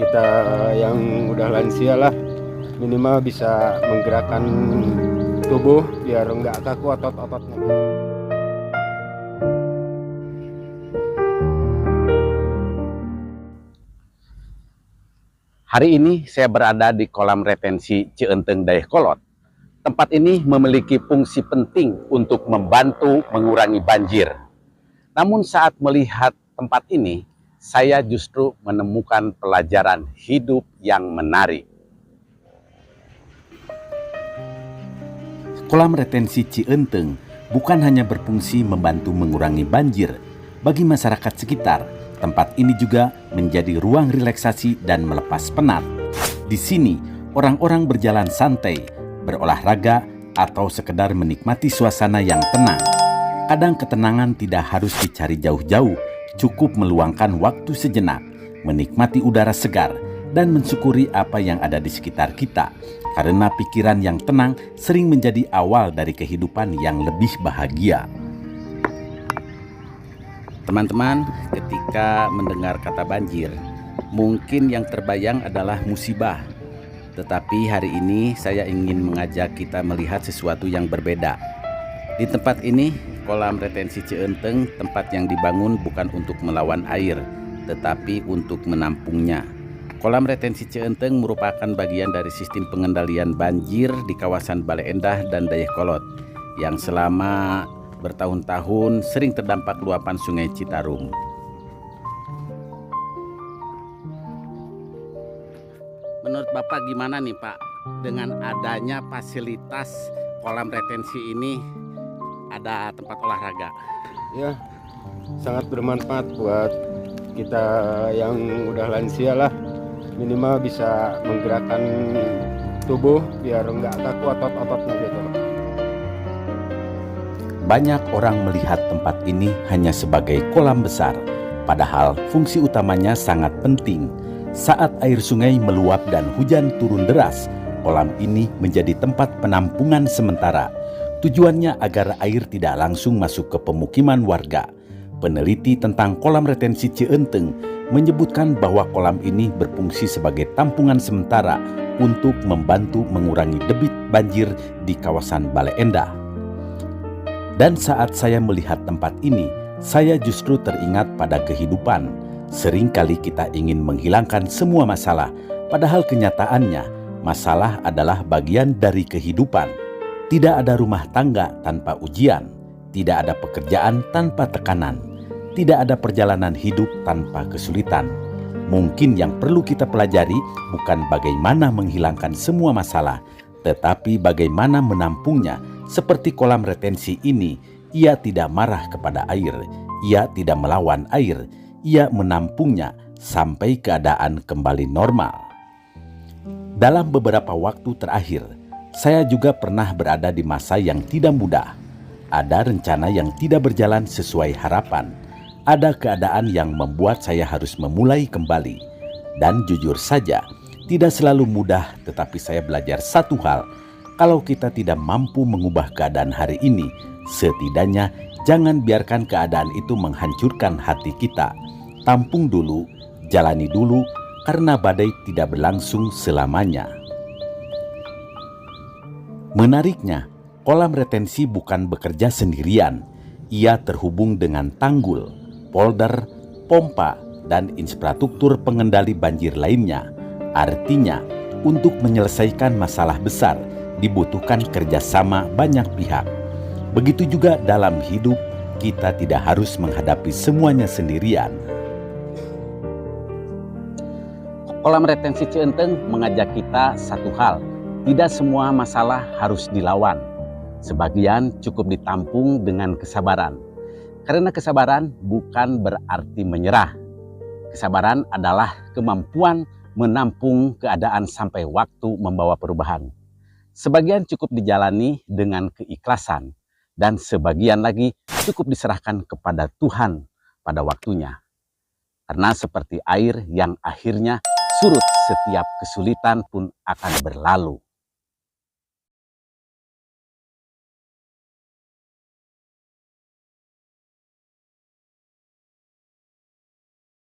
kita yang udah lansia lah minimal bisa menggerakkan tubuh biar nggak kaku otot-ototnya. Hari ini saya berada di kolam retensi Cienteng Dayakolot. Tempat ini memiliki fungsi penting untuk membantu mengurangi banjir. Namun saat melihat tempat ini, saya justru menemukan pelajaran hidup yang menarik. Kolam retensi Cienteng bukan hanya berfungsi membantu mengurangi banjir bagi masyarakat sekitar. Tempat ini juga menjadi ruang relaksasi dan melepas penat. Di sini, orang-orang berjalan santai, berolahraga, atau sekedar menikmati suasana yang tenang. Kadang ketenangan tidak harus dicari jauh-jauh, cukup meluangkan waktu sejenak, menikmati udara segar, dan mensyukuri apa yang ada di sekitar kita. Karena pikiran yang tenang sering menjadi awal dari kehidupan yang lebih bahagia. Teman-teman, ketika mendengar kata banjir, mungkin yang terbayang adalah musibah. Tetapi hari ini saya ingin mengajak kita melihat sesuatu yang berbeda. Di tempat ini, kolam retensi Cienteng, tempat yang dibangun bukan untuk melawan air, tetapi untuk menampungnya. Kolam retensi Cienteng merupakan bagian dari sistem pengendalian banjir di kawasan Bale Endah dan Dayakolot, yang selama bertahun-tahun sering terdampak luapan Sungai Citarum. Menurut Bapak gimana nih Pak, dengan adanya fasilitas kolam retensi ini, ada tempat olahraga? Ya, sangat bermanfaat buat kita yang udah lansia lah minimal bisa menggerakkan tubuh biar nggak kaku otot-ototnya gitu. Banyak orang melihat tempat ini hanya sebagai kolam besar, padahal fungsi utamanya sangat penting. Saat air sungai meluap dan hujan turun deras, kolam ini menjadi tempat penampungan sementara. Tujuannya agar air tidak langsung masuk ke pemukiman warga. Peneliti tentang kolam retensi Cienteng menyebutkan bahwa kolam ini berfungsi sebagai tampungan sementara untuk membantu mengurangi debit banjir di kawasan Bale Endah. Dan saat saya melihat tempat ini, saya justru teringat pada kehidupan. Seringkali kita ingin menghilangkan semua masalah, padahal kenyataannya masalah adalah bagian dari kehidupan. Tidak ada rumah tangga tanpa ujian, tidak ada pekerjaan tanpa tekanan, tidak ada perjalanan hidup tanpa kesulitan. Mungkin yang perlu kita pelajari bukan bagaimana menghilangkan semua masalah, tetapi bagaimana menampungnya. Seperti kolam retensi ini, ia tidak marah kepada air, ia tidak melawan air, ia menampungnya sampai keadaan kembali normal. Dalam beberapa waktu terakhir, saya juga pernah berada di masa yang tidak mudah. Ada rencana yang tidak berjalan sesuai harapan. Ada keadaan yang membuat saya harus memulai kembali. Dan jujur saja, tidak selalu mudah, tetapi saya belajar satu hal. Kalau kita tidak mampu mengubah keadaan hari ini, setidaknya jangan biarkan keadaan itu menghancurkan hati kita. Tampung dulu, jalani dulu, karena badai tidak berlangsung selamanya. Menariknya, kolam retensi bukan bekerja sendirian. Ia terhubung dengan tanggul, polder, pompa, dan infrastruktur pengendali banjir lainnya. Artinya, untuk menyelesaikan masalah besar, dibutuhkan kerjasama banyak pihak. Begitu juga dalam hidup, kita tidak harus menghadapi semuanya sendirian. Kolam retensi Cienteng mengajak kita satu hal, tidak semua masalah harus dilawan. Sebagian cukup ditampung dengan kesabaran. Karena kesabaran bukan berarti menyerah. Kesabaran adalah kemampuan menampung keadaan sampai waktu membawa perubahan. Sebagian cukup dijalani dengan keikhlasan, dan sebagian lagi cukup diserahkan kepada Tuhan pada waktunya. Karena seperti air yang akhirnya surut, setiap kesulitan pun akan berlalu.